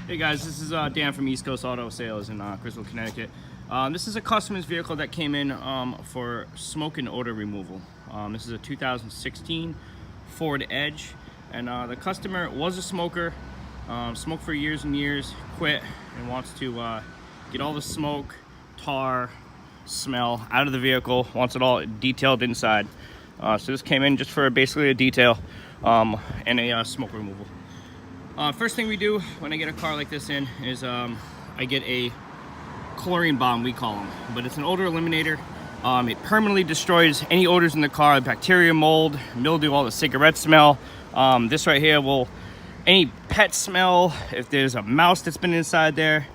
Hey guys, this is Dan from East Coast Auto Sales in Crystal, Connecticut. This is a customer's vehicle that came in for smoke and odor removal. This is a 2016 Ford Edge, and the customer was a smoker, smoked for years and years, quit, and wants to get all the smoke, tar, smell out of the vehicle, wants it all detailed inside. So this came in just for basically a detail and a smoke removal. First thing we do when I get a car like this in is I get a chlorine bomb, we call them, but it's an odor eliminator. It permanently destroys any odors in the car, bacteria, mold, mildew, all the cigarette smell. This right here will, any pet smell, if there's a mouse that's been inside there,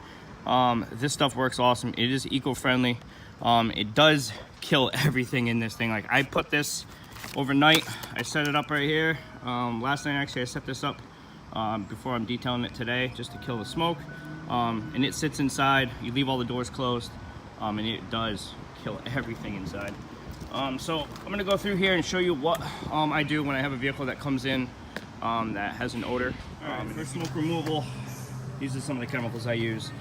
this stuff works awesome. It is eco-friendly. It does kill everything in this thing. Like, I put this overnight, I set it up right here. Last night actually I set this up before I'm detailing it today, just to kill the smoke. And it sits inside, you leave all the doors closed, and it does kill everything inside. So I'm gonna go through here and show you what I do when I have a vehicle that comes in that has an odor. For smoke removal, these are some of the chemicals I use.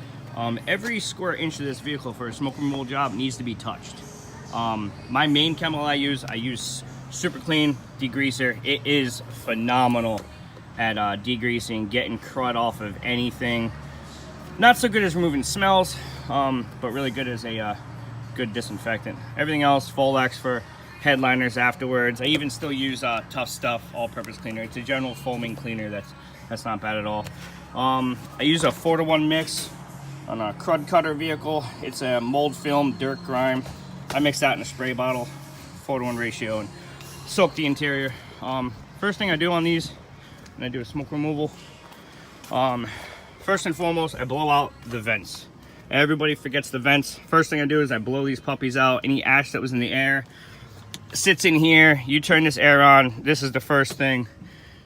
Every square inch of this vehicle for a smoke removal job needs to be touched. My main chemical I use Super Clean degreaser. It is phenomenal at degreasing, getting crud off of anything. Not so good as removing smells, but really good as a good disinfectant. Everything else, Folex for headliners afterwards. I even still use Tough Stuff all-purpose cleaner. It's a general foaming cleaner that's not bad at all. I use a 4-to-1 mix on a crud cutter vehicle. It's a mold film, dirt, grime. I mix that in a spray bottle, 4-to-1 ratio, and soak the interior. First thing I do on these, when I do a smoke removal, first and foremost, I blow out the vents. Everybody forgets the vents. First thing I do is I blow these puppies out. Any ash that was in the air sits in here. You turn this air on. This is the first thing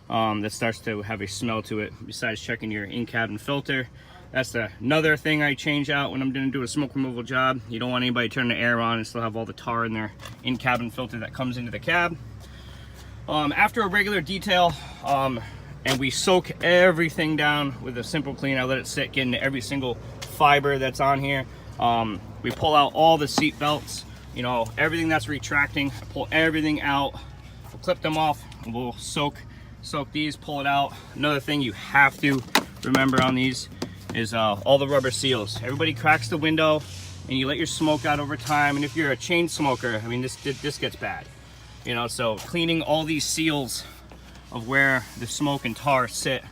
that starts to have a smell to it, besides checking your in-cabin filter. That's another thing I change out when I'm going to do a smoke removal job. You don't want anybody to turn the air on and still have all the tar in their in-cabin filter that comes into the cab. After a regular detail, and we soak everything down with a simple clean. I let it sit, get into every single fiber that's on here. We pull out all the seat belts, you know, everything that's retracting. I pull everything out, we'll clip them off, and we'll soak these, pull it out. Another thing you have to remember on these is all the rubber seals. Everybody cracks the window and you let your smoke out over time. And if you're a chain smoker, I mean, this gets bad, you know, so cleaning all these seals of where the smoke and tar sit,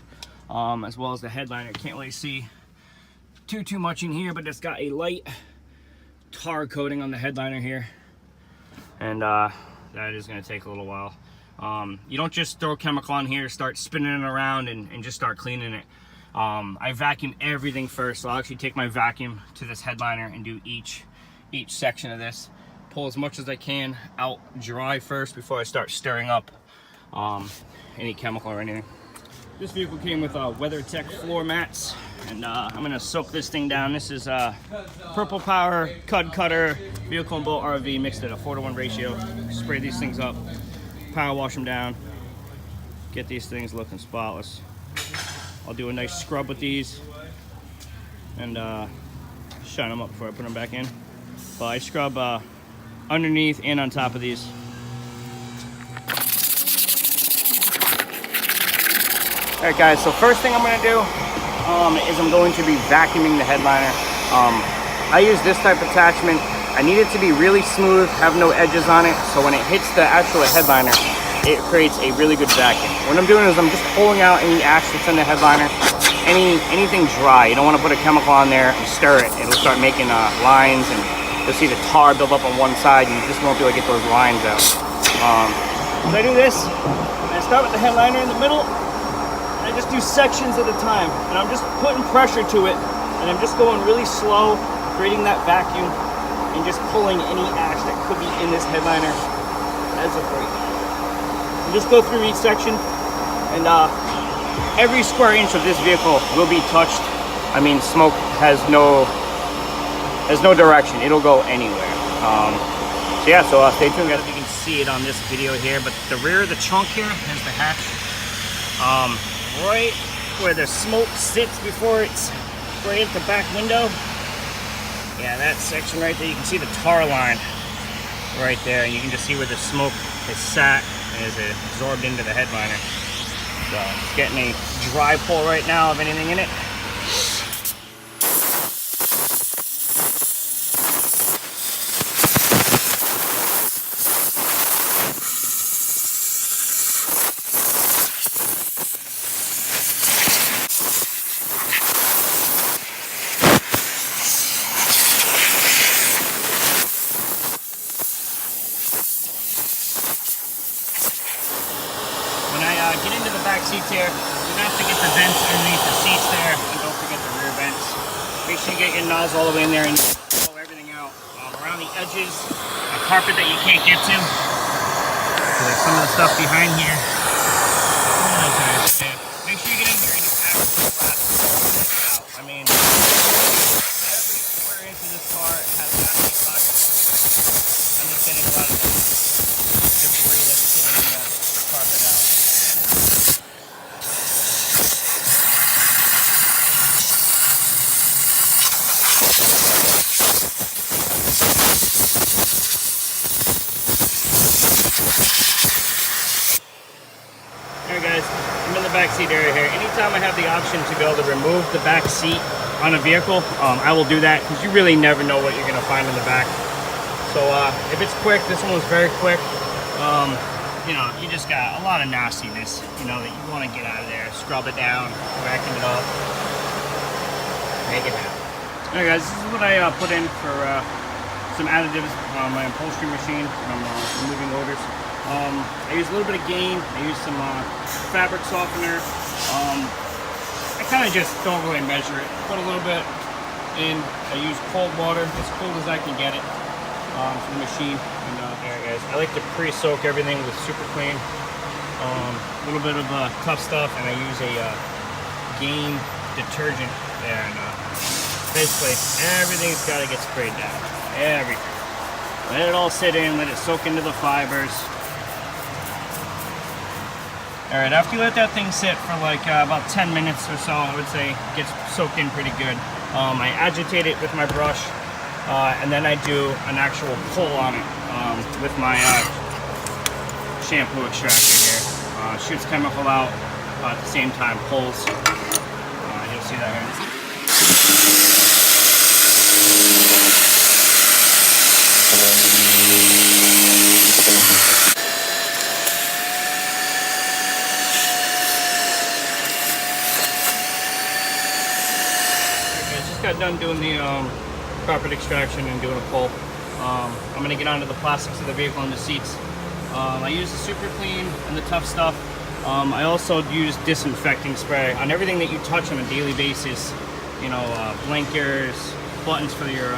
as well as the headliner. Can't really see too much in here, but it's got a light tar coating on the headliner here, and that is going to take a little while. You don't just throw chemical on here, start spinning it around and just start cleaning it. I vacuum everything first, so I'll actually take my vacuum to this headliner and do each section of this, pull as much as I can out dry first before I start stirring up any chemical or anything. This vehicle came with WeatherTech floor mats, and I'm gonna soak this thing down. This is Purple Power Cud Cutter Vehicle and Boat RV mixed at a 4-to-1 ratio. Spray these things up, power wash them down, get these things looking spotless. I'll do a nice scrub with these and shine them up before I put them back in. But I scrub underneath and on top of these. Alright guys, so first thing I'm going to do is I'm going to be vacuuming the headliner. I use this type of attachment. I need it to be really smooth, have no edges on it, so when it hits the actual headliner, it creates a really good vacuum. What I'm doing is I'm just pulling out any ash that's in the headliner, anything dry. You don't want to put a chemical on there and stir it. It'll start making lines, and you'll see the tar build up on one side, and you just won't be able to get those lines out. So I do this, and I start with the headliner in the middle. I just do sections at a time, and I'm just putting pressure to it, and I'm just going really slow, creating that vacuum, and just pulling any ash that could be in this headliner as a break. And just go through each section, and every square inch of this vehicle will be touched. I mean, smoke has no direction. It'll go anywhere. So yeah, so stay tuned, guys. If you can see it on this video here, but the rear of the trunk here has the hatch. Right where the smoke sits before it's right at the back window. Yeah, that section right there, you can see the tar line right there, and you can just see where the smoke is sat and is absorbed into the headliner. So it's getting a dry pull right now of anything in it. When I get into the back seats here, you have to get the vents underneath the seats there, and don't forget the rear vents. Make sure you get your nozzle all the way in there and blow everything out. Around the edges, a carpet that you can't get to. So there's some of the stuff behind here. Make sure you get in here and get absolutely flat out. I mean, every square inch of this car has absolutely flat. I'm just getting a lot of debris that's sitting in the carpet out. Alright guys, I'm in the back seat area here. Anytime I have the option to be able to remove the back seat on a vehicle, I will do that, because you really never know what you're going to find in the back. So if it's quick, this one was very quick. You know, you just got a lot of nastiness, you know, that you want to get out of there. Scrub it down, vacuum it up, make it happen. Alright guys, this is what I put in for some additives on my upholstery machine from removing odors. I use a little bit of Gain. I use some fabric softener. I kind of just don't really measure it. Put a little bit in. I use cold water, as cold as I can get it, for the machine. And there, guys. I like to pre-soak everything with Super Clean. A little bit of tough stuff, and I use a Gain detergent there. And basically, everything's got to get sprayed down. Everything. Let it all sit in. Let it soak into the fibers. Alright, after you let that thing sit for like about 10 minutes or so, I would say it gets soaked in pretty good. I agitate it with my brush, and then I do an actual pull on it with my shampoo extractor here. Shoots chemical out at the same time, pulls. You'll see that here. Got done doing the carpet extraction and doing a pull. I'm going to get onto the plastics of the vehicle and the seats. I use the Super Clean and the tough stuff. I also use disinfecting spray on everything that you touch on a daily basis. You know, blinkers, buttons for your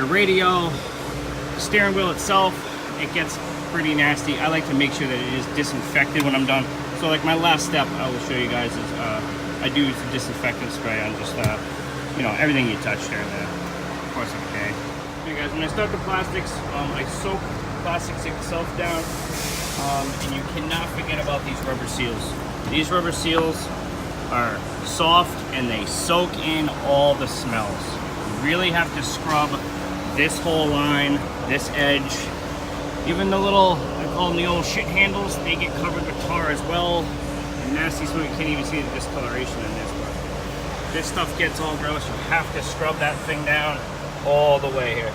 radio, the steering wheel itself. It gets pretty nasty. I like to make sure that it is disinfected when I'm done. So like my last step I will show you guys is I do use the disinfectant spray on just, you know, everything you touch there. Of course, okay. Okay, guys, when I start the plastics, I soak the plastics itself down, and you cannot forget about these rubber seals. These rubber seals are soft and they soak in all the smells. You really have to scrub this whole line, this edge, even the little, I call them the old shit handles, they get covered with tar as well. Nasty smoke, you can't even see the discoloration in this, but this stuff gets all gross. You have to scrub that thing down all the way here.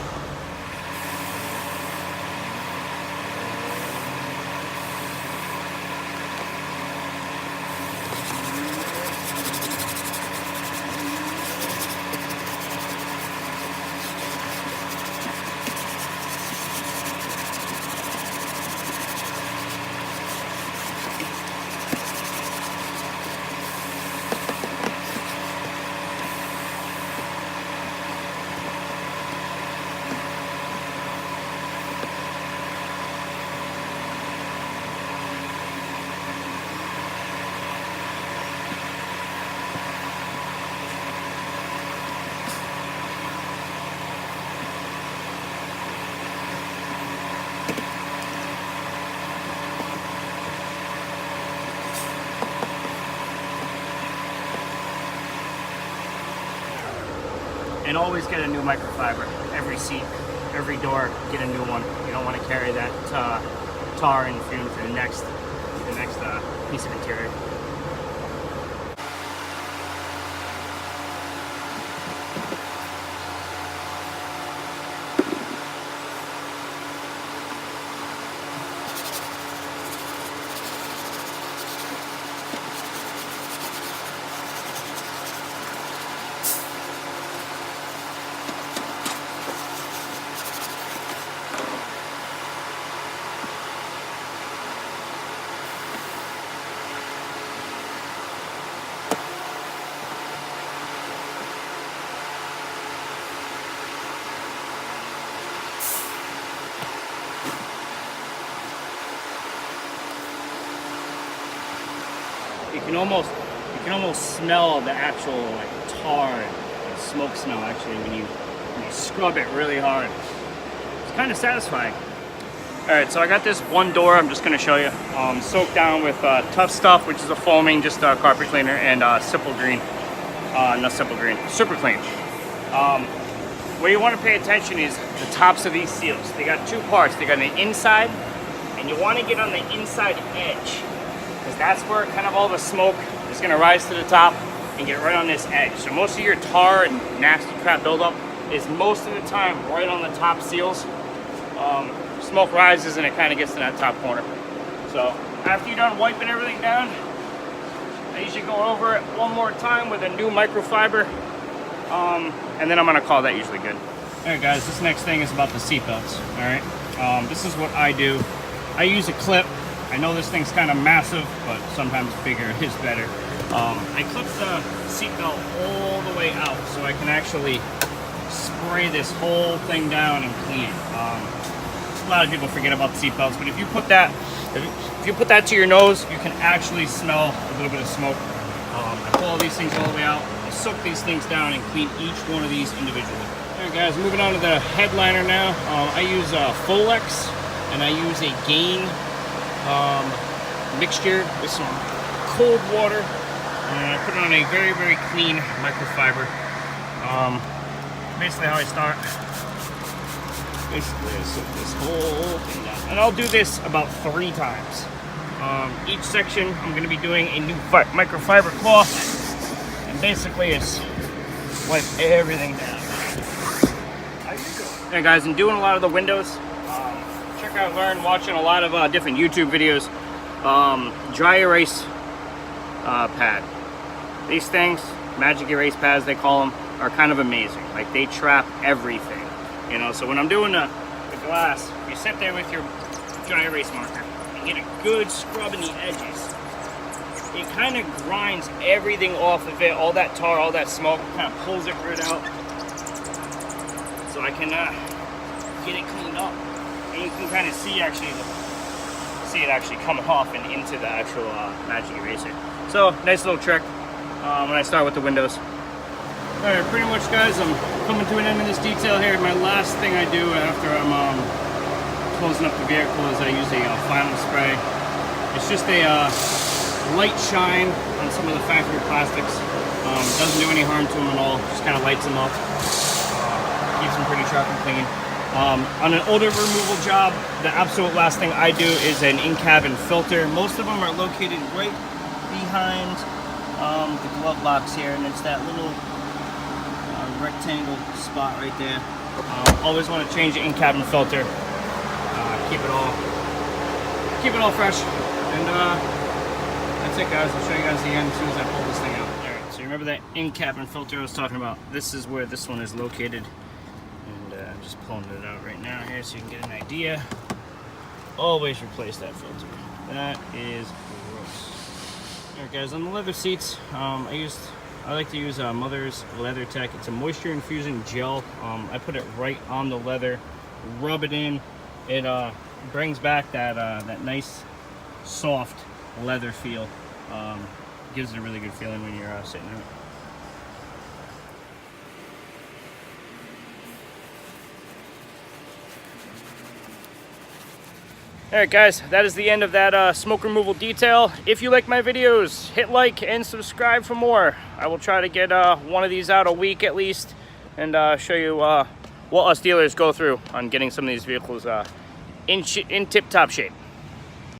And always get a new microfiber. Every seat, every door, get a new one. You don't want to carry that tar and fume to the next piece of interior. You can almost smell the actual like tar and smoke smell actually when you scrub it really hard. It's kind of satisfying. All right, so I got this one door I'm just going to show you, soaked down with Tough Stuff, which is a foaming just carpet cleaner, and Simple Green, not Simple Green, Super Clean. Where you want to pay attention is the tops of these seals. They got two parts. They got an inside, and you want to get on the inside edge, because that's where kind of all the smoke is going to rise to the top and get right on this edge. So most of your tar and nasty crap buildup is most of the time right on the top seals. Smoke rises and it kind of gets to that top corner. So after you're done wiping everything down, I usually go over it one more time with a new microfiber, and then I'm going to call that usually good. All right guys, this next thing is about the seat belts. All right, this is what I do. I use a clip. I know this thing's kind of massive, but sometimes bigger is better. I clip the seat belt all the way out so I can actually spray this whole thing down and clean it. A lot of people forget about the seat belts, but if you put that to your nose, you can actually smell a little bit of smoke. I pull all these things all the way out, I soak these things down and clean each one of these individually. All right guys, moving on to the headliner now. I use Folex, and I use a Gain mixture with some cold water, and I put it on a very, very clean microfiber. Basically how I start, basically I soak this whole thing down. And I'll do this about 3 times. Each section I'm going to be doing a new microfiber cloth, and basically it's wipe everything down. Hey guys, I'm doing a lot of the windows. Check out, learn, watching a lot of different YouTube videos. Dry erase pad. These things, magic erase pads they call them, are kind of amazing. Like, they trap everything, you know. So when I'm doing the glass, you sit there with your dry erase marker and get a good scrub in the edges. It kind of grinds everything off of it, all that tar, all that smoke, kind of pulls it right out. So I can get it cleaned up. And you can kind of see it actually coming off and into the actual magic eraser. So nice little trick when I start with the windows. All right, pretty much guys, I'm coming to an end of this detail here. My last thing I do after I'm closing up the vehicle is I use a final spray. It's just a light shine on some of the factory plastics. Doesn't do any harm to them at all, just kind of lights them up. Keeps them pretty sharp and clean. On an odor removal job, the absolute last thing I do is an in-cabin filter. Most of them are located right behind the glove box here, and it's that little rectangle spot right there. Always want to change the in-cabin filter. Keep it all fresh. And that's it guys. I'll show you guys the end as soon as I pull this thing out. Alright, so you remember that in-cabin filter I was talking about? This is where this one is located. I'm just pulling it out right now here so you can get an idea. Always replace that filter. That is gross. Alright guys, on the leather seats, I like to use Mother's Leather Tech. It's a moisture infusing gel. I put it right on the leather, rub it in. It brings back that nice, soft leather feel. Gives it a really good feeling when you're sitting in it. Alright guys, that is the end of that smoke removal detail. If you like my videos, hit like and subscribe for more. I will try to get one of these out a week at least. and show you what us dealers go through on getting some of these vehicles in tip-top shape.